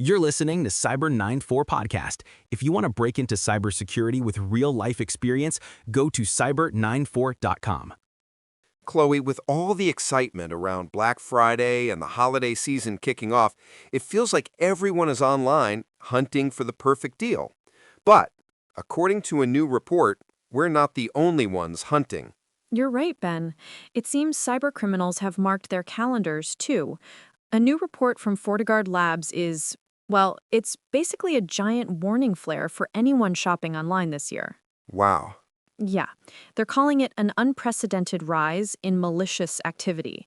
You're listening to Cyber 94 Podcast. If you want to break into cybersecurity with real-life experience, go to cyber94.com. Chloe, with all the excitement around Black Friday and the holiday season kicking off, it feels like everyone is online hunting for the perfect deal. But, according to a new report, we're not the only ones hunting. You're right, Ben. It seems cybercriminals have marked their calendars, too. A new report from FortiGuard Labs is, well, it's basically a giant warning flare for anyone shopping online this year. Wow. Yeah, they're calling it an unprecedented rise in malicious activity.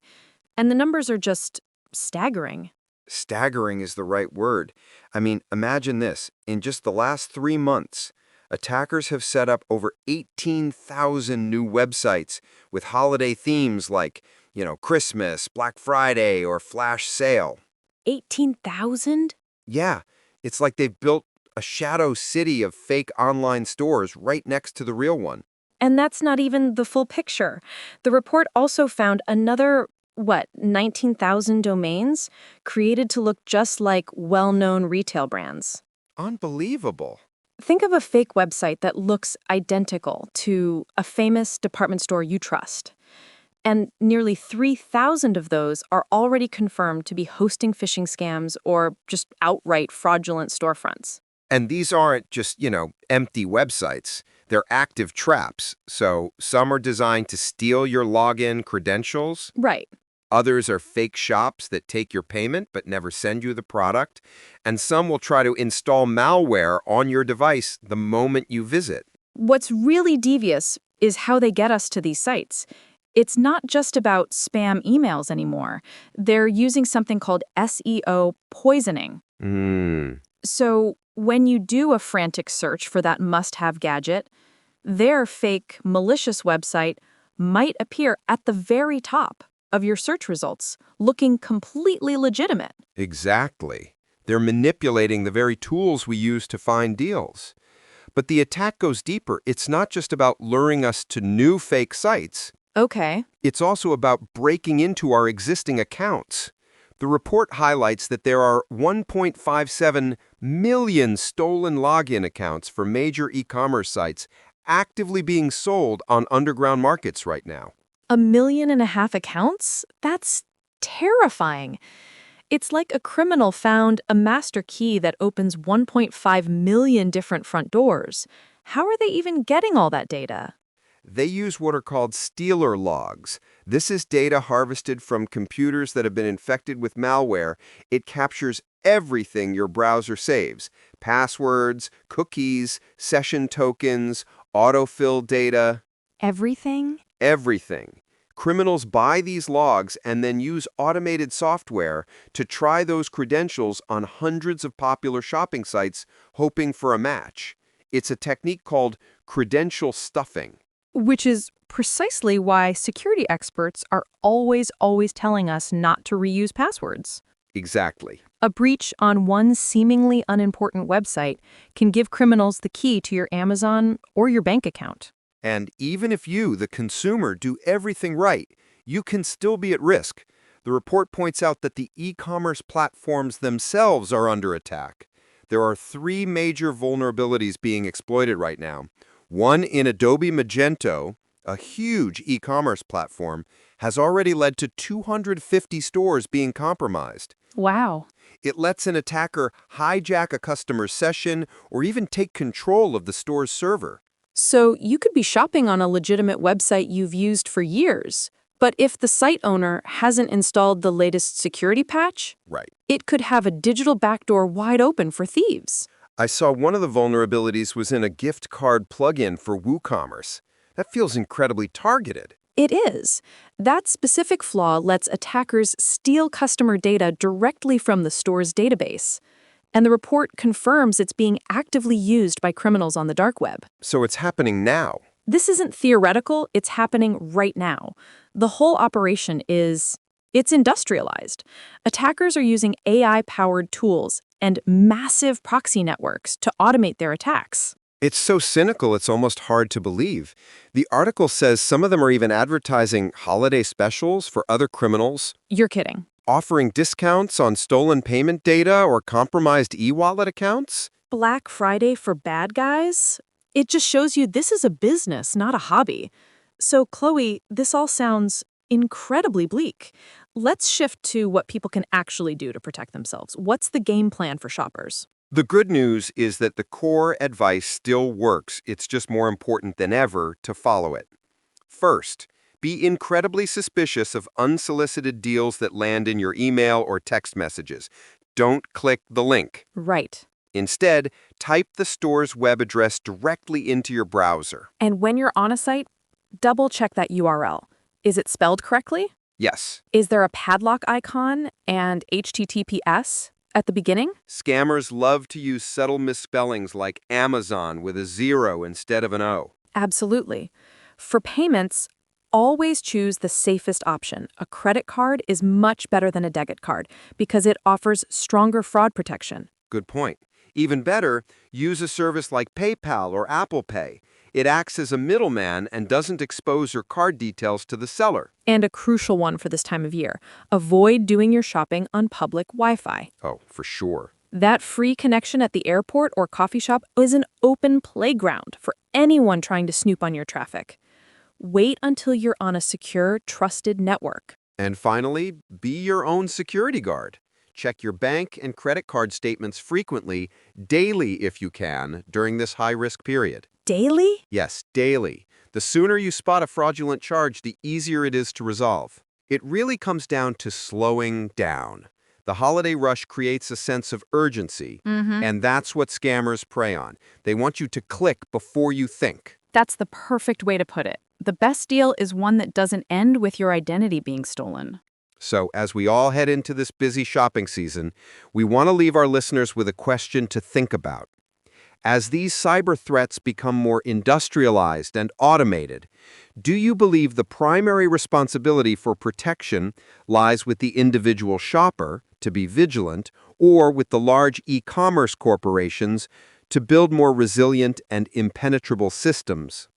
And the numbers are just staggering. Staggering is the right word. I mean, imagine this. In just the last 3 months, attackers have set up over 18,000 new websites with holiday themes like, Christmas, Black Friday, or Flash Sale. 18,000? Yeah, it's like they've built a shadow city of fake online stores right next to the real one. And that's not even the full picture. The report also found another, 19,000 domains created to look just like well-known retail brands. Unbelievable. Think of a fake website that looks identical to a famous department store you trust. And nearly 3,000 of those are already confirmed to be hosting phishing scams or just outright fraudulent storefronts. And these aren't just, empty websites. They're active traps. So some are designed to steal your login credentials. Right. Others are fake shops that take your payment but never send you the product. And some will try to install malware on your device the moment you visit. What's really devious is how they get us to these sites. It's not just about spam emails anymore. They're using something called SEO poisoning. So when you do a frantic search for that must-have gadget, their fake, malicious website might appear at the very top of your search results, looking completely legitimate. Exactly. They're manipulating the very tools we use to find deals. But the attack goes deeper. It's not just about luring us to new fake sites. Okay. It's also about breaking into our existing accounts. The report highlights that there are 1.57 million stolen login accounts for major e-commerce sites actively being sold on underground markets right now. 1.5 million accounts? That's terrifying. It's like a criminal found a master key that opens 1.5 million different front doors. How are they even getting all that data? They use what are called stealer logs. This is data harvested from computers that have been infected with malware. It captures everything your browser saves: passwords, cookies, session tokens, autofill data. Everything? Everything. Criminals buy these logs and then use automated software to try those credentials on hundreds of popular shopping sites, hoping for a match. It's a technique called credential stuffing. Which is precisely why security experts are always telling us not to reuse passwords. Exactly. A breach on one seemingly unimportant website can give criminals the key to your Amazon or your bank account. And even if you, the consumer, do everything right, you can still be at risk. The report points out that the e-commerce platforms themselves are under attack. There are 3 major vulnerabilities being exploited right now. One in Adobe Magento, a huge e-commerce platform, has already led to 250 stores being compromised. Wow. It lets an attacker hijack a customer's session or even take control of the store's server. So you could be shopping on a legitimate website you've used for years, but if the site owner hasn't installed the latest security patch, Right. it could have a digital backdoor wide open for thieves. I saw one of the vulnerabilities was in a gift card plugin for WooCommerce. That feels incredibly targeted. It is. That specific flaw lets attackers steal customer data directly from the store's database. And the report confirms it's being actively used by criminals on the dark web. So it's happening now. This isn't theoretical, it's happening right now. The whole operation it's industrialized. Attackers are using AI-powered tools and massive proxy networks to automate their attacks. It's so cynical, it's almost hard to believe. The article says some of them are even advertising holiday specials for other criminals. You're kidding. Offering discounts on stolen payment data or compromised e-wallet accounts? Black Friday for bad guys? It just shows you this is a business, not a hobby. So, Chloe, this all sounds incredibly bleak. Let's shift to what people can actually do to protect themselves. What's the game plan for shoppers? The good news is that the core advice still works. It's just more important than ever to follow it. First, be incredibly suspicious of unsolicited deals that land in your email or text messages. Don't click the link. Right. Instead, type the store's web address directly into your browser. And when you're on a site, double check that URL. Is it spelled correctly? Yes. Is there a padlock icon and HTTPS at the beginning? Scammers love to use subtle misspellings like Amazon with a 0 instead of an O. Absolutely. For payments, always choose the safest option. A credit card is much better than a debit card because it offers stronger fraud protection. Good point. Even better, use a service like PayPal or Apple Pay. It acts as a middleman and doesn't expose your card details to the seller. And a crucial one for this time of year, avoid doing your shopping on public Wi-Fi. Oh, for sure. That free connection at the airport or coffee shop is an open playground for anyone trying to snoop on your traffic. Wait until you're on a secure, trusted network. And finally, be your own security guard. Check your bank and credit card statements frequently, daily if you can, during this high-risk period. Daily? Yes, daily. The sooner you spot a fraudulent charge, the easier it is to resolve. It really comes down to slowing down. The holiday rush creates a sense of urgency, and that's what scammers prey on. They want you to click before you think. That's the perfect way to put it. The best deal is one that doesn't end with your identity being stolen. So, as we all head into this busy shopping season, we want to leave our listeners with a question to think about. As these cyber threats become more industrialized and automated, do you believe the primary responsibility for protection lies with the individual shopper to be vigilant, or with the large e-commerce corporations to build more resilient and impenetrable systems?